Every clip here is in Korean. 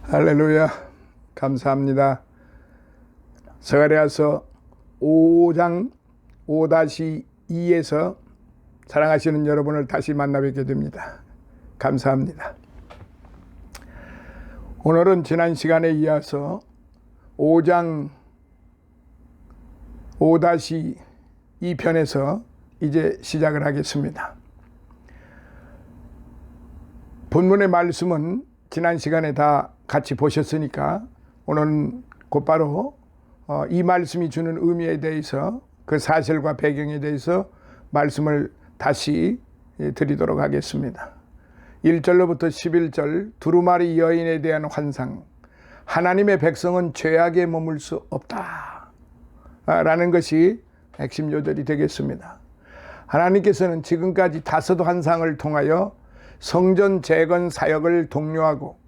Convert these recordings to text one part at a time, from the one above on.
할렐루야. 감사합니다. 스가랴서 5장 5-2에서 사랑하시는 여러분을 다시 만나 뵙게 됩니다. 감사합니다. 오늘은 지난 시간에 이어서 5장 5-2편에서 이제 시작을 하겠습니다. 본문의 말씀은 지난 시간에 다 같이 보셨으니까 오늘은 곧바로 이 말씀이 주는 의미에 대해서, 그 사실과 배경에 대해서 말씀을 다시 드리도록 하겠습니다. 1절로부터 11절, 두루마리 여인에 대한 환상. 하나님의 백성은 죄악에 머물 수 없다 라는 것이 핵심 요절이 되겠습니다. 하나님께서는 지금까지 5 환상을 통하여 성전 재건 사역을 독려하고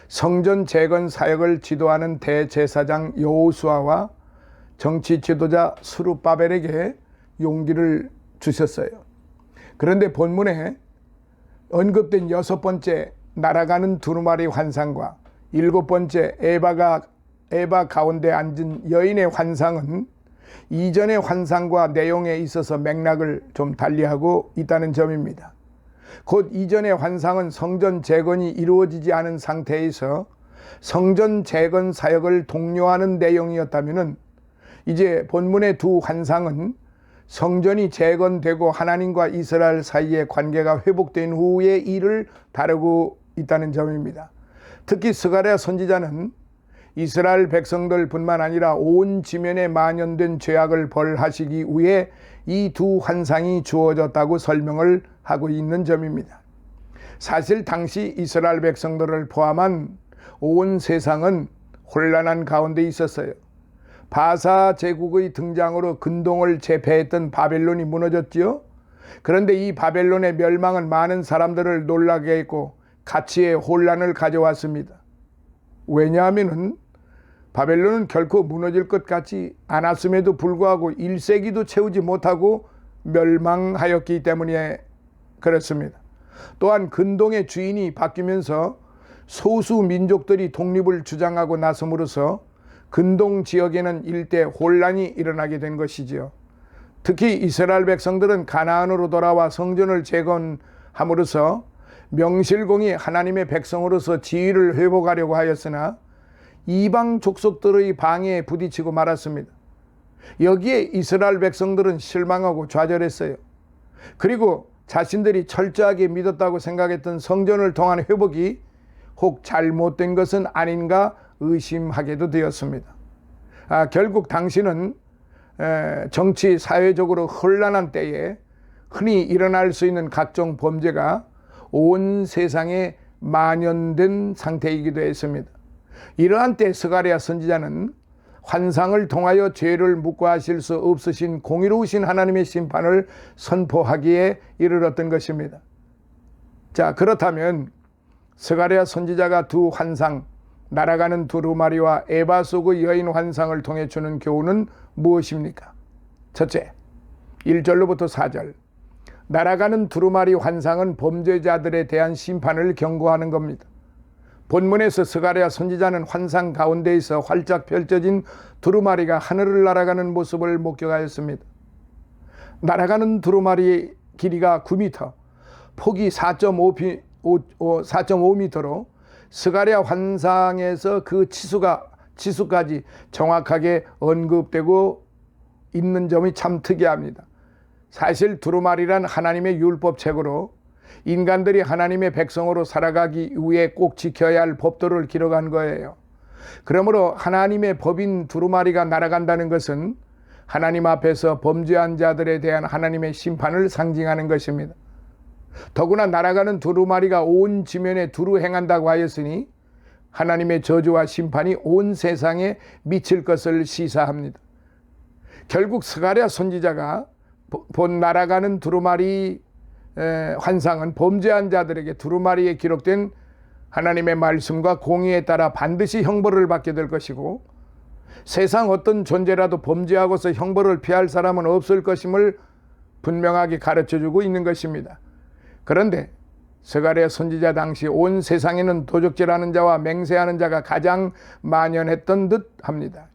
성전 재건 사역을 지도하는 대제사장 여호수아와 정치 지도자 스룹바벨에게 용기를 주셨어요. 그런데 본문에 언급된 6번째 날아가는 두루마리 환상과 7번째 에바 가운데 앉은 여인의 환상은 이전의 환상과 내용에 있어서 맥락을 좀 달리하고 있다는 점입니다. 곧 이전의 환상은 성전 재건이 이루어지지 않은 상태에서 성전 재건 사역을 독려하는 내용이었다면, 이제 본문의 2 환상은 성전이 재건되고 하나님과 이스라엘 사이의 관계가 회복된 후의 일을 다루고 있다는 점입니다. 특히 스가랴 선지자는 이스라엘 백성들 뿐만 아니라 온 지면에 만연된 죄악을 벌하시기 위해 이 2 환상이 주어졌다고 설명을 하고 있는 점입니다. 사실 당시 이스라엘 백성들을 포함한 온 세상은 혼란한 가운데 있었어요. 바사 제국의 등장으로 근동을 제패했던 바벨론이 무너졌지요. 그런데 이 바벨론의 멸망은 많은 사람들을 놀라게 했고 가치의 혼란을 가져왔습니다. 왜냐하면 바벨론은 결코 무너질 것 같지 않았음에도 불구하고 1세기도 채우지 못하고 멸망하였기 때문에 그렇습니다. 또한 근동의 주인이 바뀌면서 소수 민족들이 독립을 주장하고 나섬으로써 근동 지역에는 일대 혼란이 일어나게 된 것이지요. 특히 이스라엘 백성들은 가나안으로 돌아와 성전을 재건함으로써 명실공히 하나님의 백성으로서 지위를 회복하려고 하였으나 이방 족속들의 방해에 부딪히고 말았습니다. 여기에 이스라엘 백성들은 실망하고 좌절했어요. 그리고 자신들이 철저하게 믿었다고 생각했던 성전을 통한 회복이 혹 잘못된 것은 아닌가 의심하게도 되었습니다. 결국 당시는 정치 사회적으로 혼란한 때에 흔히 일어날 수 있는 각종 범죄가 온 세상에 만연된 상태이기도 했습니다. 이러한 때 스가랴 선지자는 환상을 통하여 죄를 묵과하실 수 없으신 공의로우신 하나님의 심판을 선포하기에 이르렀던 것입니다. 자, 그렇다면 스가랴 선지자가 2 환상, 날아가는 두루마리와 에바 속의 여인 환상을 통해 주는 교훈은 무엇입니까? 첫째, 1절로부터 4절. 날아가는 두루마리 환상은 범죄자들에 대한 심판을 경고하는 겁니다. 본문에서 스가랴 선지자는 환상 가운데에서 활짝 펼쳐진 두루마리가 하늘을 날아가는 모습을 목격하였습니다. 날아가는 두루마리의 길이가 9m, 폭이 4.5m로 스가랴 환상에서 그 치수까지 정확하게 언급되고 있는 점이 참 특이합니다. 사실 두루마리란 하나님의 율법책으로 인간들이 하나님의 백성으로 살아가기 위해 꼭 지켜야 할 법도를 기록한 거예요. 그러므로 하나님의 법인 두루마리가 날아간다는 것은 하나님 앞에서 범죄한 자들에 대한 하나님의 심판을 상징하는 것입니다. 더구나 날아가는 두루마리가 온 지면에 두루 행한다고 하였으니 하나님의 저주와 심판이 온 세상에 미칠 것을 시사합니다. 결국 스가랴 선지자가 본 날아가는 두루마리 환상은 범죄한 자들에게 두루마리에 기록된 하나님의 말씀과 공의에 따라 반드시 형벌을 받게 될 것이고, 세상 어떤 존재라도 범죄하고서 형벌을 피할 사람은 없을 것임을 분명하게 가르쳐주고 있는 것입니다. 그런데 스가랴 선지자 당시 온 세상에는 도적질하는 자와 맹세하는 자가 가장 만연했던 듯 합니다.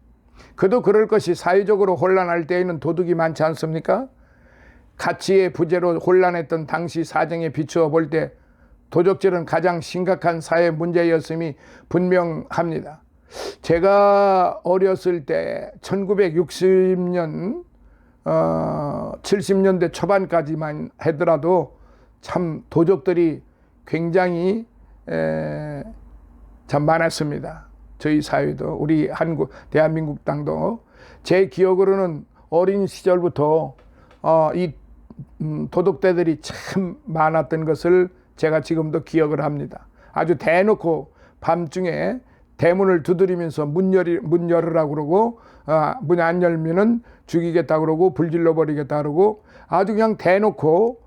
그도 그럴 것이 사회적으로 혼란할 때에는 도둑이 많지 않습니까? 가치의 부재로 혼란했던 당시 사정에 비추어 볼 때 도적질은 가장 심각한 사회 문제였음이 분명합니다. 제가 어렸을 때 1960년 70년대 초반까지만 하더라도 참 도적들이 굉장히 참 많았습니다. 저희 사회도, 우리 대한민국 땅도. 제 기억으로는 어린 시절부터 이 도둑대들이 참 많았던 것을 제가 지금도 기억을 합니다. 아주 대놓고 밤중에 대문을 두드리면서 문 열으라고 그러고, 문 안 열면은 죽이겠다 그러고 불질러 버리겠다 그러고, 아주 그냥 대놓고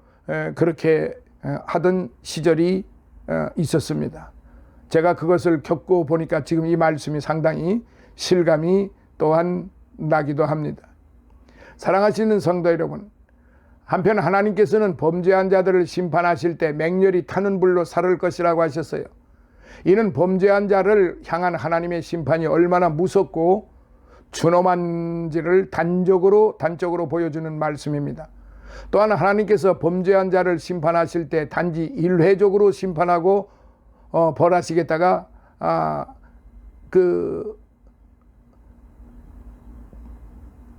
그렇게 하던 시절이 있었습니다. 제가 그것을 겪고 보니까 지금 이 말씀이 상당히 실감이 또한 나기도 합니다. 사랑하시는 성도 여러분, 한편 하나님께서는 범죄한 자들을 심판하실 때 맹렬히 타는 불로 사를 것이라고 하셨어요. 이는 범죄한 자를 향한 하나님의 심판이 얼마나 무섭고 준엄한지를 단적으로 보여주는 말씀입니다. 또한 하나님께서 범죄한 자를 심판하실 때 단지 일회적으로 심판하고 벌하시겠다가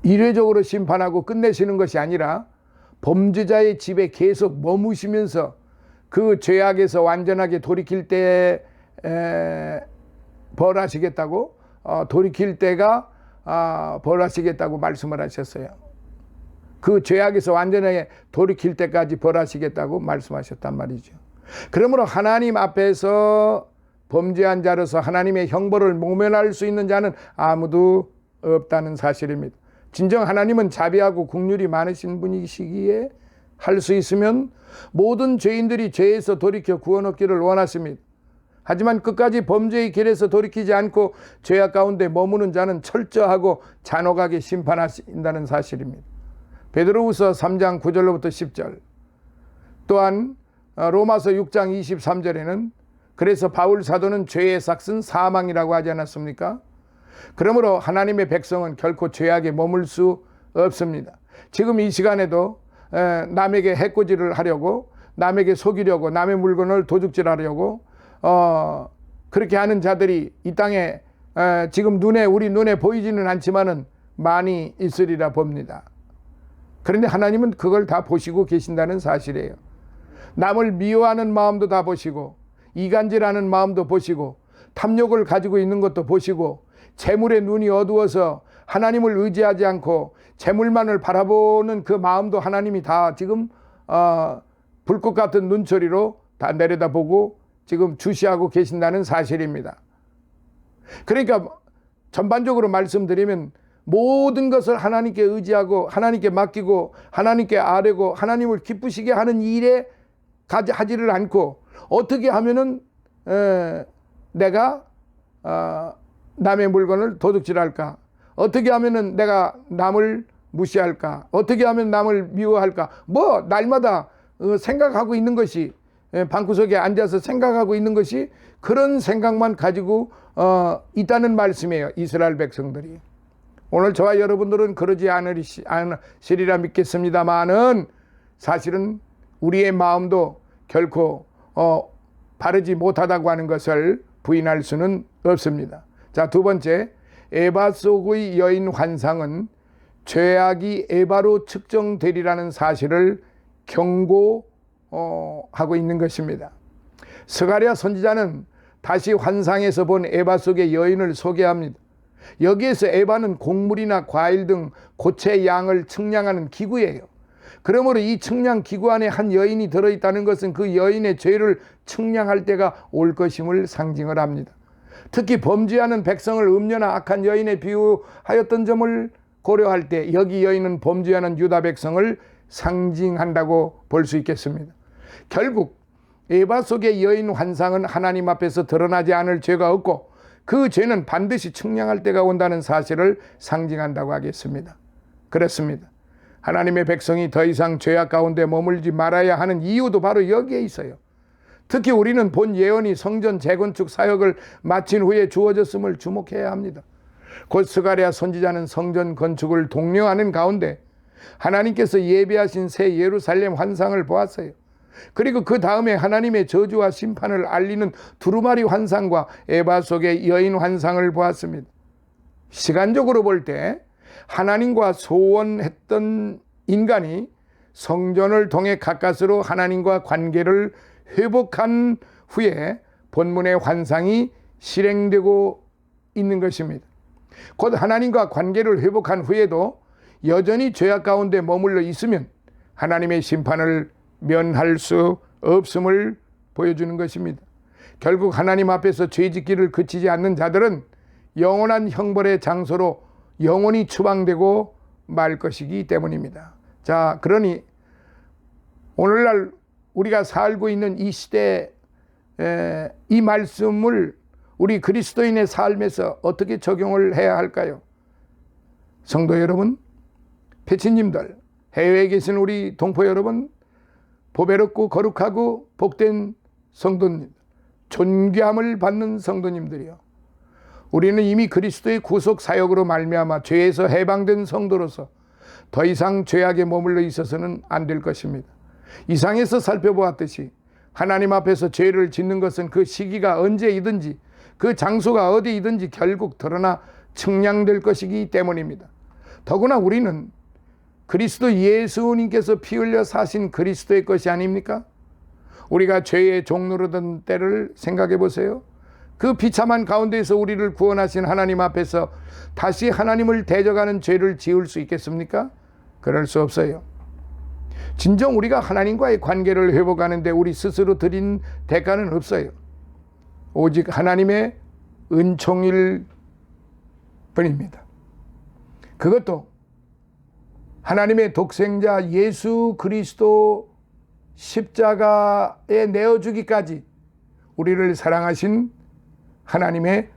일회적으로 심판하고 끝내시는 것이 아니라 범죄자의 집에 계속 머무시면서 그 죄악에서 완전하게 돌이킬 때 벌하시겠다고, 돌이킬 때가 벌하시겠다고 말씀을 하셨어요. 그 죄악에서 완전하게 돌이킬 때까지 벌하시겠다고 말씀하셨단 말이죠. 그러므로 하나님 앞에서 범죄한 자로서 하나님의 형벌을 모면할 수 있는 자는 아무도 없다는 사실입니다. 진정 하나님은 자비하고 긍휼이 많으신 분이시기에 할 수 있으면 모든 죄인들이 죄에서 돌이켜 구원 얻기를 원하십니다. 하지만 끝까지 범죄의 길에서 돌이키지 않고 죄악 가운데 머무는 자는 철저하고 잔혹하게 심판하신다는 사실입니다. 베드로후서 3장 9절로부터 10절, 또한 로마서 6장 23절에는 그래서 바울 사도는 죄의 삭은 사망이라고 하지 않았습니까? 그러므로 하나님의 백성은 결코 죄악에 머물 수 없습니다. 지금 이 시간에도 남에게 해코지를 하려고, 남에게 속이려고, 남의 물건을 도둑질하려고 그렇게 하는 자들이 이 땅에 지금 우리 눈에 보이지는 않지만은 많이 있으리라 봅니다. 그런데 하나님은 그걸 다 보시고 계신다는 사실이에요. 남을 미워하는 마음도 다 보시고, 이간질하는 마음도 보시고, 탐욕을 가지고 있는 것도 보시고, 재물의 눈이 어두워서 하나님을 의지하지 않고 재물만을 바라보는 그 마음도 하나님이 다 지금 불꽃 같은 눈초리로 다 내려다보고 지금 주시하고 계신다는 사실입니다. 그러니까 전반적으로 말씀드리면 모든 것을 하나님께 의지하고 하나님께 맡기고 하나님께 아뢰고 하나님을 기쁘시게 하는 일에 하지를 않고, 어떻게 하면은 내가 남의 물건을 도둑질할까, 어떻게 하면은 내가 남을 무시할까, 어떻게 하면 남을 미워할까, 뭐 날마다 생각하고 있는 것이, 방구석에 앉아서 생각하고 있는 것이 그런 생각만 가지고 있다는 말씀이에요. 이스라엘 백성들이. 오늘 저와 여러분들은 그러지 않으시리라 믿겠습니다만은 사실은 우리의 마음도 결코 바르지 못하다고 하는 것을 부인할 수는 없습니다. 자, 두 번째, 에바 속의 여인 환상은 죄악이 에바로 측정되리라는 사실을 경고하고 있는 것입니다. 스가랴 선지자는 다시 환상에서 본 에바 속의 여인을 소개합니다. 여기에서 에바는 곡물이나 과일 등 고체 양을 측량하는 기구예요. 그러므로 이 측량 기구 안에 한 여인이 들어있다는 것은 그 여인의 죄를 측량할 때가 올 것임을 상징을 합니다. 특히 범죄하는 백성을 음녀나 악한 여인에 비유하였던 점을 고려할 때 여기 여인은 범죄하는 유다 백성을 상징한다고 볼 수 있겠습니다. 결국 에바 속의 여인 환상은 하나님 앞에서 드러나지 않을 죄가 없고 그 죄는 반드시 측량할 때가 온다는 사실을 상징한다고 하겠습니다. 그렇습니다. 하나님의 백성이 더 이상 죄악 가운데 머물지 말아야 하는 이유도 바로 여기에 있어요. 특히 우리는 본 예언이 성전 재건축 사역을 마친 후에 주어졌음을 주목해야 합니다. 곧 스가랴 선지자는 성전 건축을 독려하는 가운데 하나님께서 예비하신 새 예루살렘 환상을 보았어요. 그리고 그 다음에 하나님의 저주와 심판을 알리는 두루마리 환상과 에바 속의 여인 환상을 보았습니다. 시간적으로 볼 때 하나님과 소원했던 인간이 성전을 통해 가까스로 하나님과 관계를 회복한 후에 본문의 환상이 실행되고 있는 것입니다. 곧 하나님과 관계를 회복한 후에도 여전히 죄악 가운데 머물러 있으면 하나님의 심판을 면할 수 없음을 보여주는 것입니다. 결국 하나님 앞에서 죄짓기를 그치지 않는 자들은 영원한 형벌의 장소로 영원히 추방되고 말 것이기 때문입니다. 자, 그러니 오늘날 우리가 살고 있는 이 시대에 이 말씀을 우리 그리스도인의 삶에서 어떻게 적용을 해야 할까요? 성도 여러분, 패치님들, 해외에 계신 우리 동포 여러분, 보배롭고 거룩하고 복된 성도님, 존귀함을 받는 성도님들이요. 우리는 이미 그리스도의 구속 사역으로 말미암아 죄에서 해방된 성도로서 더 이상 죄악에 머물러 있어서는 안 될 것입니다. 이상에서 살펴보았듯이 하나님 앞에서 죄를 짓는 것은 그 시기가 언제이든지 그 장소가 어디이든지 결국 드러나 측량될 것이기 때문입니다. 더구나 우리는 그리스도 예수님께서 피 흘려 사신 그리스도의 것이 아닙니까? 우리가 죄의 종노릇던 때를 생각해 보세요. 그 비참한 가운데에서 우리를 구원하신 하나님 앞에서 다시 하나님을 대적하는 죄를 지을 수 있겠습니까? 그럴 수 없어요. 진정 우리가 하나님과의 관계를 회복하는데 우리 스스로 드린 대가는 없어요. 오직 하나님의 은총일 뿐입니다. 그것도 하나님의 독생자 예수 그리스도 십자가에 내어주기까지 우리를 사랑하신 하나님의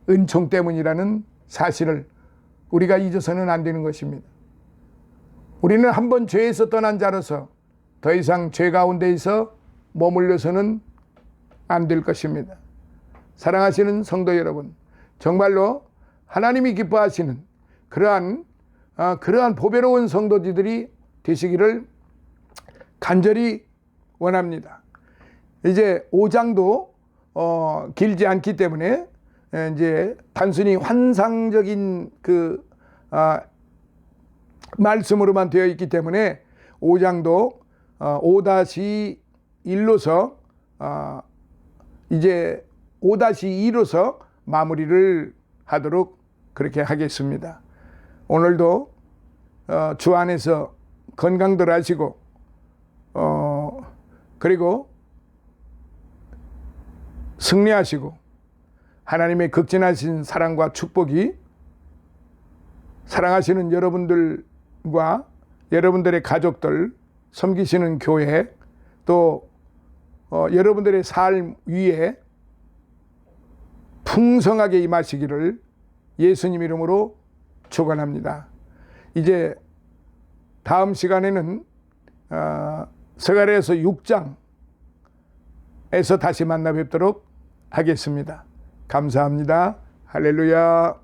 은총 때문이라는 사실을 우리가 잊어서는 안 되는 것입니다. 우리는 한번 죄에서 떠난 자로서 더 이상 죄 가운데에서 머물러서는 안 될 것입니다. 사랑하시는 성도 여러분, 정말로 하나님이 기뻐하시는 그러한 보배로운 성도들이 되시기를 간절히 원합니다. 이제 5장도 길지 않기 때문에 이제 단순히 환상적인 말씀으로만 되어 있기 때문에 5장도 5-1로서 이제 5-2로서 마무리를 하도록 그렇게 하겠습니다. 오늘도 주 안에서 건강들 하시고 그리고 승리하시고 하나님의 극진하신 사랑과 축복이 사랑하시는 여러분들과 여러분들의 가족들, 섬기시는 교회, 또 여러분들의 삶 위에 풍성하게 임하시기를 예수님 이름으로 축원합니다. 이제 다음 시간에는 스가랴서 6장에서 다시 만나 뵙도록 하겠습니다. 감사합니다. 할렐루야.